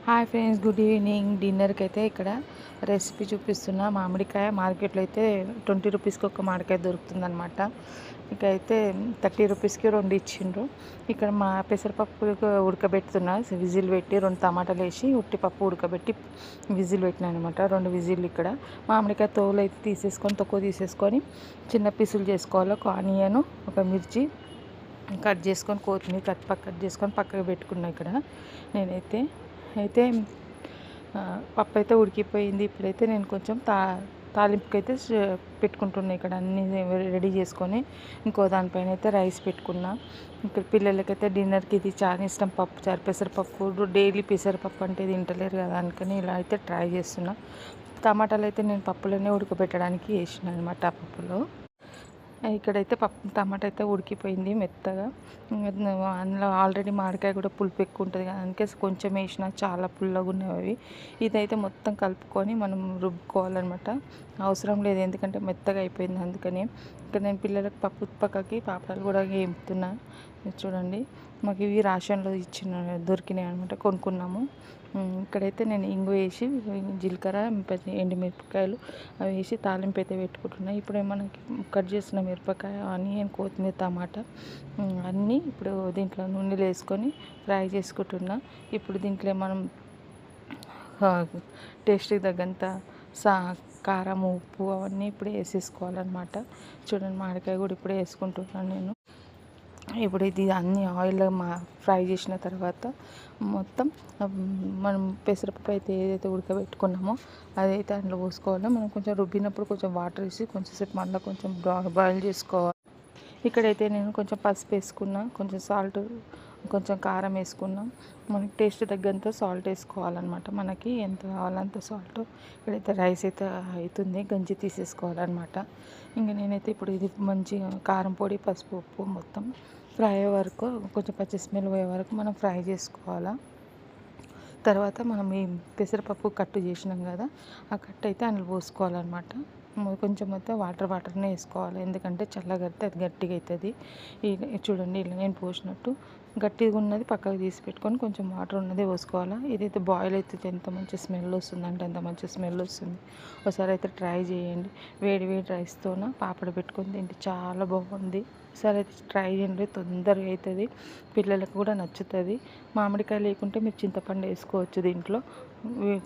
Hi friends, good evening. డిన్నర్కి అయితే ఇక్కడ రెసిపీ చూపిస్తున్నా. మామిడికాయ మార్కెట్లో అయితే 20 రూపీస్కి ఒక మామిడికాయ దొరుకుతుందనమాట. ఇకైతే 30 రూపీస్కి 2 ఇచ్చిండ్రు. ఇక్కడ మా పెసరపప్పు ఉడకబెడుతున్నా. విజిల్ పెట్టి 2 టమాటాలు వేసి ఉట్టిపప్పు ఉడకబెట్టి విజిల్ పెట్టినా అనమాట. 2 విజిల్. ఇక్కడ మామిడికాయ తోలు అయితే తీసేసుకొని తక్కువ తీసేసుకొని చిన్న పీసులు చేసుకోవాలి. ఒక ఆనియన్, ఒక మిర్చి కట్ చేసుకొని, కొత్తిమీర కట్ చేసుకొని పక్కకు పెట్టుకున్నా. ఇక్కడ నేనైతే పప్పు అయితే ఉడికిపోయింది. ఇప్పుడైతే నేను కొంచెం తాలింపుకి అయితే పెట్టుకుంటున్నా. ఇక్కడ అన్నీ రెడీ చేసుకొని ఇంకో దానిపైన అయితే రైస్ పెట్టుకున్నా. ఇక్కడ పిల్లలకైతే డిన్నర్కి ఇది చాలా ఇష్టం, పప్పుచారు. పెసరపప్పు డైలీ పెసరపప్పు అంటే తింటలేరు కదా, అందుకని ఇలా అయితే ట్రై చేస్తున్నా. టమాటాలు అయితే నేను పప్పులోనే ఉడకబెట్టడానికి వేసిన అనమాట. ఆ పప్పులో ఇక్కడైతే టమాటా అయితే ఉడికిపోయింది మెత్తగా. అందులో ఆల్రెడీ మామిడికాయ కూడా పులుపు ఎక్కువ ఉంటుంది కదా, అందుకే కొంచెం వేసిన చాలా పుల్లగా ఉన్నవి అవి. ఇదైతే మొత్తం కలుపుకొని మనం రుబ్బుకోవాలన్నమాట. అవసరం లేదు, ఎందుకంటే మెత్తగా అయిపోయింది. అందుకని ఇక్కడ నేను పిల్లలకు పక్కకి పాపడాలు కూడా వేపుతున్నా. చూడండి, మాకు ఇవి రేషన్లో దొరికినాయి అనమాట, కొనుక్కున్నాము. ఇక్కడైతే నేను ఇంగు వేసి జీలకర్ర, ఎండుమిరపకాయలు అవి వేసి తాలింపు అయితే పెట్టుకుంటున్నాను. ఇప్పుడే మనకి కట్ చేసిన మిరపకాయ, ఆనియన్, కొత్తిమీర, టమాటా అన్నీ ఇప్పుడు దీంట్లో నూనెలు వేసుకొని ఫ్రై చేసుకుంటున్నా. ఇప్పుడు దీంట్లో మనం టేస్ట్కి తగ్గంత కారం, ఉప్పు అవన్నీ ఇప్పుడే వేసేసుకోవాలన్నమాట. చూడండి, మామిడికాయ కూడా ఇప్పుడే వేసుకుంటున్నాను నేను. ఇప్పుడు ఇది అన్ని ఆయిల్లో ఫ్రై చేసిన తర్వాత మొత్తం మనం పెసరపప్పు అయితే ఏదైతే ఉడకబెట్టుకున్నామో అదైతే అందులో పోసుకోవాలి. మనం కొంచెం రుబ్బినప్పుడు కొంచెం వాటర్ వేసి కొంచెంసేపు మళ్ళీ కొంచెం బాయిల్ చేసుకోవాలి. ఇక్కడైతే నేను కొంచెం పసుపు వేసుకున్నా, కొంచెం సాల్ట్, కొంచెం కారం వేసుకున్నాం. మనకి టేస్ట్ తగ్గంత సాల్ట్ వేసుకోవాలన్నమాట. మనకి ఎంత కావాలంత సాల్ట్. ఇక్కడైతే రైస్ అయితే అవుతుంది, గంజి తీసేసుకోవాలన్నమాట. ఇంకా నేనైతే ఇప్పుడు ఇది మంచిగా కారం పొడి, పసుపు, ఉప్పు మొత్తం ఫ్రై అయ్యే వరకు, కొంచెం పచ్చి స్మెల్ పోయే వరకు మనం ఫ్రై చేసుకోవాలా. తర్వాత మనం ఈ పెసరపప్పు కట్టు చేసినాం కదా, ఆ కట్టు అయితే అందులో పోసుకోవాలన్నమాట. కొంచెం మొత్తం వాటర్నే వేసుకోవాలి, ఎందుకంటే చల్లగడితే అది గట్టిగా అవుతుంది. చూడండి, ఇలా నేను పోసినట్టు గట్టిగా ఉన్నది పక్కకు తీసి పెట్టుకొని కొంచెం వాటర్ ఉన్నది పోసుకోవాలి. ఇదైతే బాయిల్ అవుతుంది, ఎంత మంచి స్మెల్ వస్తుంది అంటే అంత మంచి స్మెల్ వస్తుంది. ఒకసారి అయితే ట్రై చేయండి. వేడి వేడి రైస్తోన పాపడ పెట్టుకొని తింటే చాలా బాగుంది. ఒకసారి అయితే ట్రై చేయండి, తొందరగా అవుతుంది, పిల్లలకు కూడా నచ్చుతుంది. మామిడికాయ లేకుంటే మీరు చింతపండు వేసుకోవచ్చు దీంట్లో.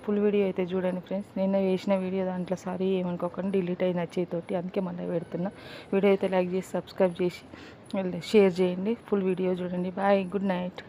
ఫుల్ వీడియో అయితే చూడండి ఫ్రెండ్స్. నిన్న వేసిన వీడియో దాంట్లో సారీ ఏమనుకోకండి, డిలీట్ అయిన చేతోటి, అందుకే మళ్ళీ పెడుతున్నా. వీడియో అయితే లైక్ చేసి సబ్స్క్రైబ్ చేసి షేర్ చేయండి. ఫుల్ వీడియో చూడండి. Bye, good night.